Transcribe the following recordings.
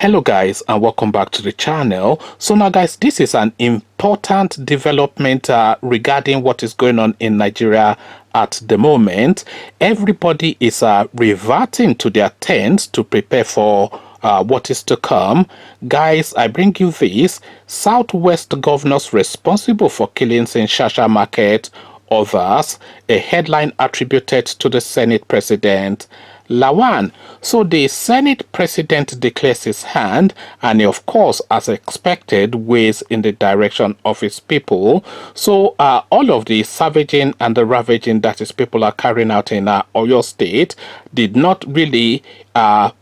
Hello guys, and welcome back to the channel. So now guys, this is an important development regarding what is going on in Nigeria at the moment. Everybody is reverting to their tents to prepare for what is to come. Guys, I bring you this. Southwest governors responsible for killings in Shasha market, others, a headline attributed to the Senate President Lawan. So the Senate President declares his hand, and he, of course, as expected, weighs in the direction of his people. So all of the savaging and the ravaging that his people are carrying out in Oyo State did not really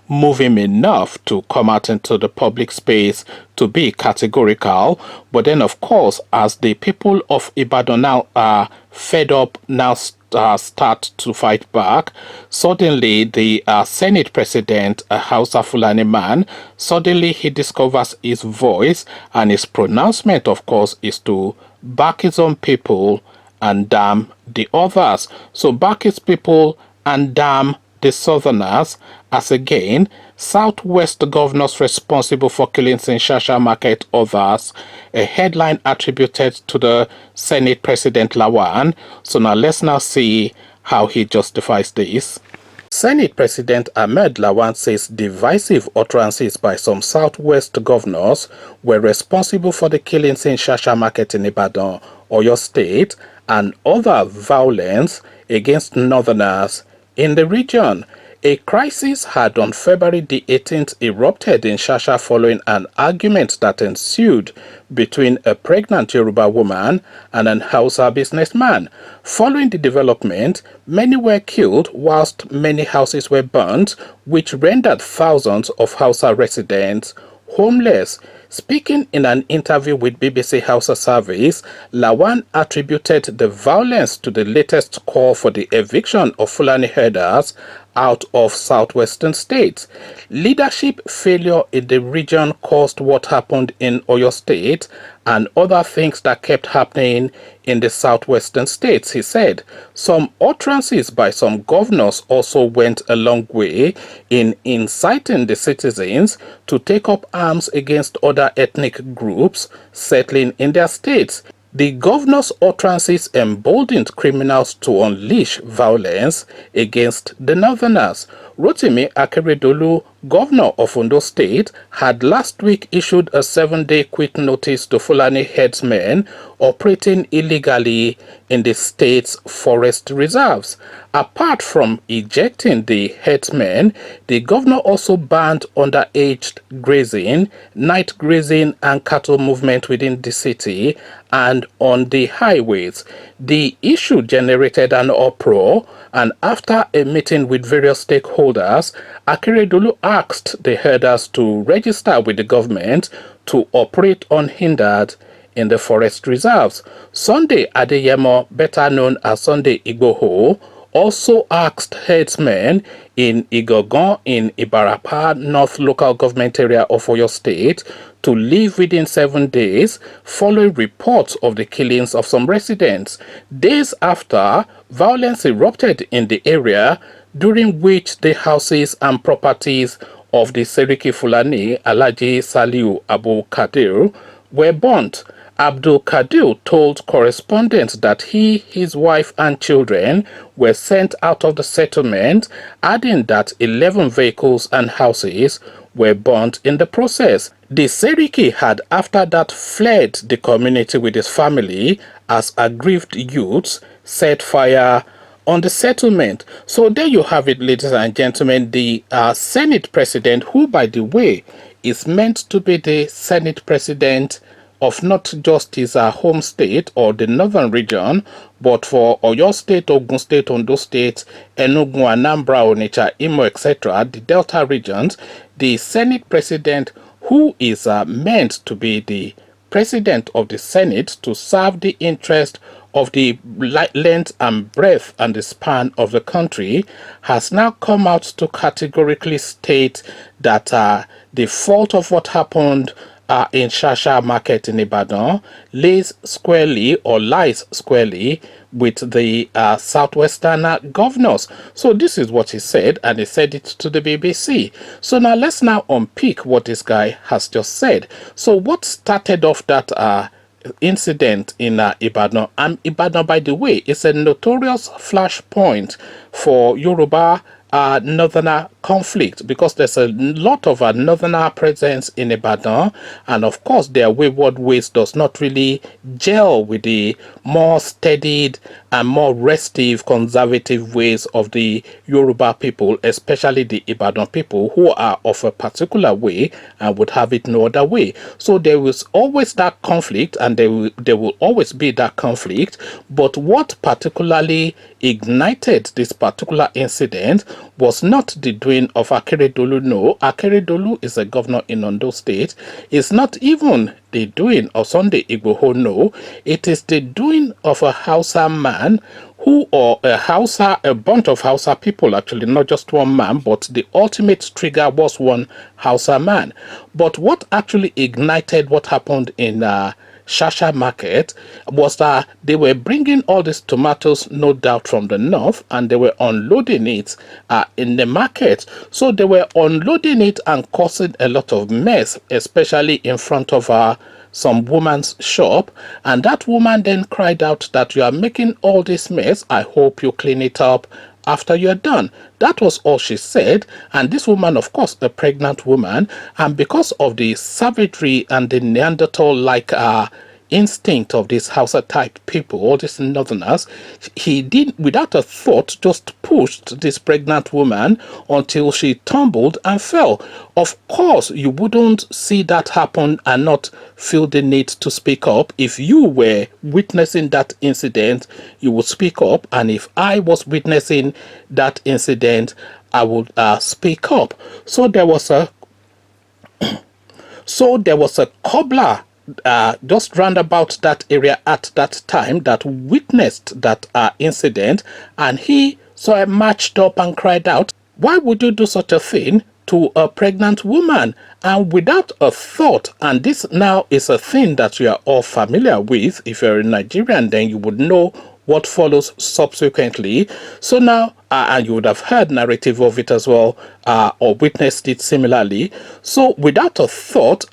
move him enough to come out into the public space to be categorical. But then, of course, as the people of Ibadan now are fed up, now start to fight back, suddenly the Senate President, a Hausa Fulani man, suddenly he discovers his voice, and his pronouncement, of course, is to back his own people and damn the others. So back his people and damn the Southerners, as again, Southwest governors responsible for killings in Shasha market, others, a headline attributed to the Senate President Lawan. So now let's now see how he justifies this. Senate President Ahmed Lawan says divisive utterances by some Southwest governors were responsible for the killings in Shasha market in Ibadan, Oyo State, and other violence against Northerners in the region. A crisis had on February the 18th erupted in Shasha following an argument that ensued between a pregnant Yoruba woman and an Hausa businessman. Following the development, many were killed whilst many houses were burnt, which rendered thousands of Hausa residents homeless. Speaking in an interview with BBC Hausa Service, Lawan attributed the violence to the latest call for the eviction of Fulani herders out of southwestern states. Leadership failure in the region caused what happened in Oyo State and other things that kept happening in the southwestern states, he said. Some utterances by some governors also went a long way in inciting the citizens to take up arms against other ethnic groups settling in their states. The governor's utterances emboldened criminals to unleash violence against the Northerners. Rotimi Akeredolu, governor of Ondo State, had last week issued a 7-day quit notice to Fulani herdsmen operating illegally in the state's forest reserves. Apart from ejecting the herdsmen, the governor also banned underage grazing, night grazing, and cattle movement within the city and on the highways. The issue generated an uproar, and after a meeting with various stakeholders, Akeredolu asked the herders to register with the government to operate unhindered in the forest reserves. Sunday Adeyemo, better known as Sunday Igboho, also asked herdsmen in Igogon in Ibarapa North local government area of Oyo State to leave within 7 days following reports of the killings of some residents. Days after, violence erupted in the area, during which the houses and properties of the Seriki Fulani Alhaji Saliu Abu Kadir were burnt. Abdul Kadir told correspondents that he, his wife, and children were sent out of the settlement, adding that 11 vehicles and houses were burnt in the process. The Seriki had after that fled the community with his family as aggrieved youths set fire on the settlement. So there you have it, ladies and gentlemen. The Senate President, who, by the way, is meant to be the Senate President of not just his home state or the northern region, but for Oyo State, Ogun State, Ondo State, Enugu, Anambra, Onitsha, Imo, etc., the Delta regions, the Senate President, who is meant to be the President of the Senate to serve the interest of the length and breadth and the span of the country, has now come out to categorically state that the fault of what happened in Shasha market in Ibadan lies squarely with the southwestern governors. So this is what he said, and he said it to the BBC. So now let's now unpick what this guy has just said. So what started off that incident in Ibadan? And Ibadan, by the way, is a notorious flashpoint for Yoruba northerner conflict, because there's a lot of northerner presence in Ibadan, and of course their wayward ways does not really gel with the more steadied and more restive conservative ways of the Yoruba people, especially the Ibadan people, who are of a particular way and would have it no other way. So there was always that conflict, and there will always be that conflict. But what particularly ignited this particular incident was not the doing of Akeredolu. No, Akeredolu is a governor in Ondo State. It's not even the doing of Sunday Igboho. No, it is the doing of a Hausa man or a bunch of Hausa people, actually, not just one man, but the ultimate trigger was one Hausa man. But what actually ignited what happened in Shasha market was that they were bringing all these tomatoes, no doubt, from the north, and they were unloading it in the market. So they were unloading it and causing a lot of mess, especially in front of some woman's shop. And that woman then cried out that you are making all this mess. I hope you clean it up after you're done. That was all she said. And this woman, of course, a pregnant woman, and because of the savagery and the Neanderthal-like instinct of these Hausa type people, all these northerners, he did, without a thought, just pushed this pregnant woman until she tumbled and fell. Of course, you wouldn't see that happen and not feel the need to speak up. If you were witnessing that incident, you would speak up, and if I was witnessing that incident, I would speak up. So there was a cobbler just round about that area at that time that witnessed that incident, and he marched up and cried out, "Why would you do such a thing to a pregnant woman?" And without a thought, and this now is a thing that you are all familiar with. If you're a Nigerian, then you would know what follows subsequently. So now, and you would have heard narrative of it as well, or witnessed it similarly. So without a thought,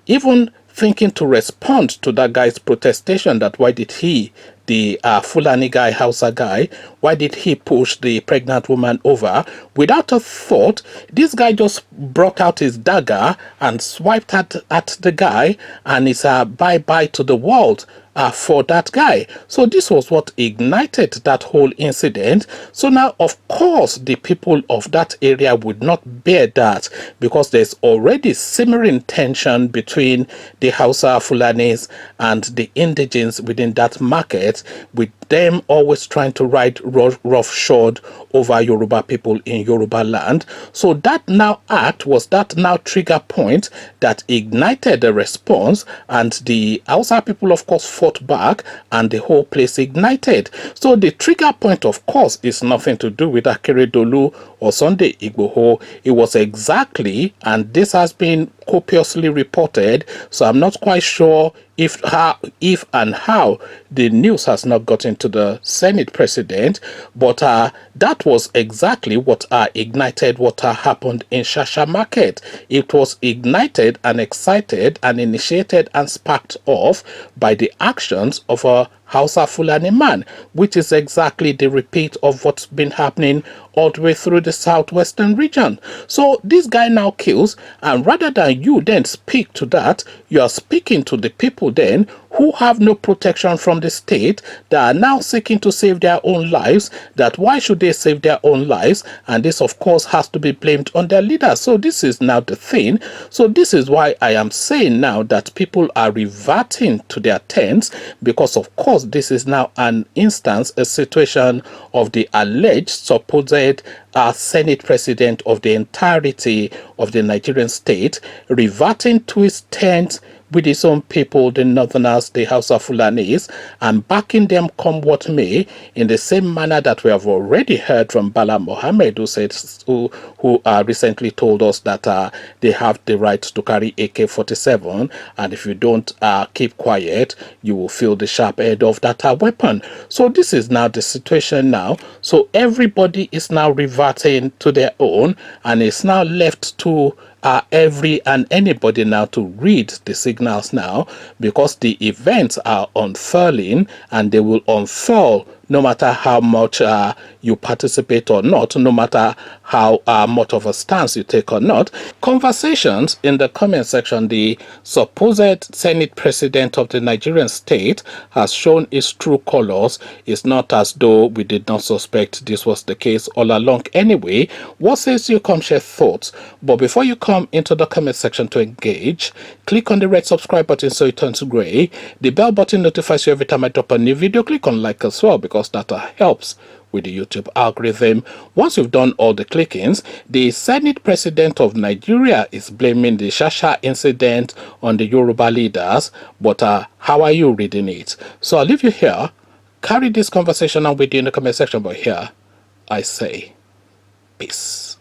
even thinking to respond to that guy's protestation, that why did he, the Fulani guy, Hausa guy, why did he push the pregnant woman over? Without a thought, this guy just brought out his dagger and swiped at the guy, and it's a bye-bye to the world for that guy. So this was what ignited that whole incident. So now, of course, the people of that area would not bear that, because there's already simmering tension between the Hausa Fulanis and the indigenes within that market, with them always trying to ride roughshod over Yoruba people in Yoruba land. So that now trigger point that ignited the response, and the Hausa people, of course, fought back, and the whole place ignited. So the trigger point, of course, is nothing to do with Akeredolu or Sunday Igboho. It was exactly, and this has been copiously reported, so I'm not quite sure if and how the news has not gotten to the Senate president, but that was exactly what ignited what happened in Shasha market. It was ignited and excited and initiated and sparked off by the actions of a Hausa Fulani man, which is exactly the repeat of what's been happening all the way through the southwestern region. So this guy now kills, and rather than you then speak to that, you are speaking to the people then who have no protection from the state, that are now seeking to save their own lives, that why should they save their own lives? And this, of course, has to be blamed on their leaders. So this is now the thing. So this is why I am saying now that people are reverting to their tents, because, of course, this is now an instance, a situation of the alleged supposed Senate president of the entirety of the Nigerian state reverting to his tent with his own people, the Northerners, the House of Fulanis, and backing them come what may, in the same manner that we have already heard from Bala Mohammed, who recently told us that they have the right to carry AK-47, and if you don't keep quiet, you will feel the sharp edge of that weapon. So this is now the situation now. So everybody is now reverting to their own, and it's now left to every and anybody now to read the signals now, because the events are unfurling and they will unfurl no matter how much you participate or not, no matter how much of a stance you take or not. Conversations in the comment section, the supposed Senate president of the Nigerian state has shown its true colors. It's not as though we did not suspect this was the case all along anyway. What says you? Come share thoughts. But before you come into the comment section to engage, click on the red subscribe button so it turns gray. The bell button notifies you every time I drop a new video. Click on like as well, because that helps with the YouTube algorithm. Once you've done all the clickings, the Senate president of Nigeria is blaming the Shasha incident on the Yoruba leaders. But how are you reading it? So I'll leave you here. Carry this conversation on with you in the comment section. But here I say peace.